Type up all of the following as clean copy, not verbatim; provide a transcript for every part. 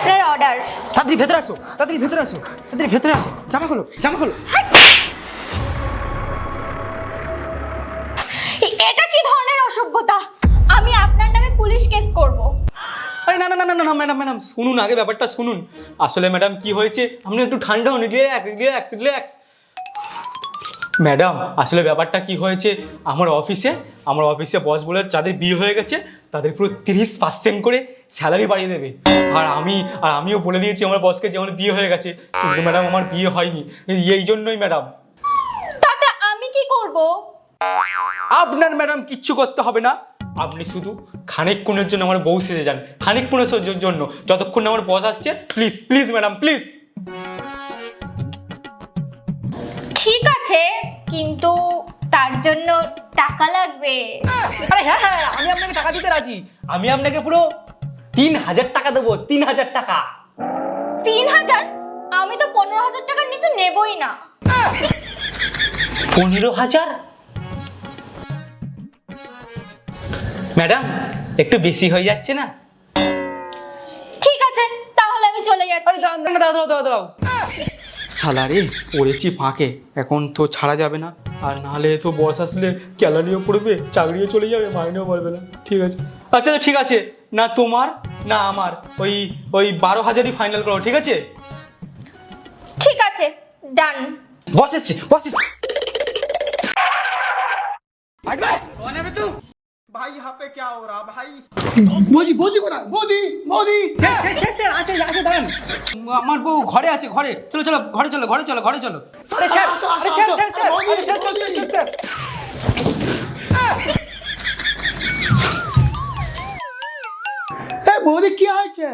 আপনার অর্ডার। তাড়াতাড়ি ভেতরে আসো, তাড়াতাড়ি ভেতরে আসো, তাড়াতাড়ি ভেতরে আসো। জামা খোলো, জামা খোলো। এটা কি ধরনের অসভ্যতা? আমি আপনার নামে পুলিশ কেস করব। আরে না না না না না ম্যাডাম ম্যাডাম শুনুন, আগে ব্যাপারটা শুনুন। আসলে ম্যাডাম কি হয়েছে, আপনি একটু ঠান্ডা হন, রিল্যাক্স রিল্যাক্স। ম্যাডাম আসলে ব্যাপারটা কি হয়েছে, আমার অফিসে বস বলে যাদের বিয়ে হয়ে গেছে তাদের পুরো 30% করে স্যালারি বাড়িয়ে দেবে। আমিও বলে দিয়েছি আমার বসকে যে আমার বিয়ে হয়ে গেছে, কিন্তু ম্যাডাম আমার বিয়ে হয়নি। এই জন্যই ম্যাডাম। তাতে আমি কি করব? আপনার ম্যাডাম কিচ্ছু করতে হবে না, আপনি শুধু খানিকক্ষণের জন্য আমার বউ সেজে যান, খানিকক্ষণের জন্য, যতক্ষণ না আমার বস আসছে। Please please madam please. ঠিক আছে, কিন্তু তার জন্য টাকা লাগবে। আরে হ্যাঁ হ্যাঁ, আমি আপনাকে টাকা দিতে রাজি। আমি আপনাকে পুরো 3000 টাকা দেবো, 3000 টাকা। 3000? আমি তো 15,000 টাকার নিচে নেবই না। 15,000? ম্যাডাম একটু বেশি হয়ে যাচ্ছে না? ঠিক আছে, তাহলে আমি চলে আরে যাচ্ছি। দাঁড়াও। সালারে পড়েছি ফাঁকে, এখন তো ছাড়া যাবে না, আর নাহলে তো বস আসলে ক্যালারিও পড়বে, চাকরিও চলে যাবে, মাইনেও পারবে না। ঠিক আছে, আচ্ছা ঠিক আছে, না তোমার না আমার, ওই 12,000ই ফাইনাল করো। ঠিক আছে ঠিক আছে, ডান। বস এসছে, বস এসছে। भाई यहाँ पे क्या हो रहा भाई? মোদি মোদি কোথায়? মোদি মোদি স্যার আছে দাঁড়ান। আমার বউ ঘরে আছে, ঘরে। চলো ঘরে চলো। আরে স্যার, আসো, আরে আসো, স্যার, আসো। স্যার, স্যার, মোদি, আরে স্যার, মোদি। স্যার। এ মোদি কি হয়েছে?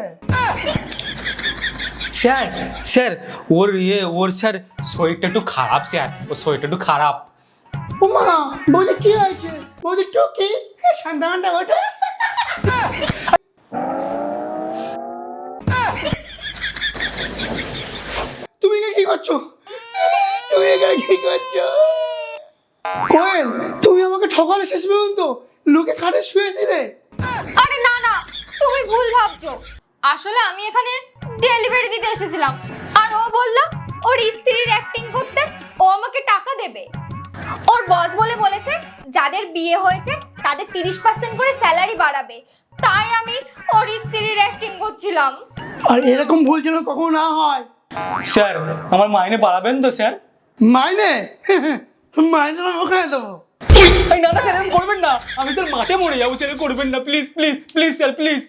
স্যার ওর স্যার শরীরটা একটু খারাপ, স্যার ওর শরীরটা একটু খারাপ। উমা মোদি কি হয়েছে? মোদি টুকি সন্ধ্যাটা ওঠে। তুমি এখানে কি করছো? কোয়েল, তুমি আমাকে ঠকালে শেষ পর্যন্ত, লোকে খাটে শুয়ে দিলে। আরে না না, তুমি ভুল ভাবছো। আসলে আমি এখানে ডেলিভারি দিতে এসেছিলাম, আর ও বলল ওর স্ত্রীর অ্যাক্টিং করতে ও আমাকে টাকা দেবে। ওর বস বলেছে যাদের বিয়ে হয়েছে তাদের 30% করে স্যালারি বাড়াবে, তাই আমি ওর স্ত্রীর অ্যাক্টিং করছিলাম। আর এরকম ভুল যেন কখনো না হয়। স্যার আমার মাইনে বাড়াবেন তো স্যার? মাইনে? তুমি মাইনে আমি ওখানে দেবো। না স্যার এরকম করবেন না, আমি স্যার মাঠে মরে যাবো, স্যার করবেন না, please please please sir please.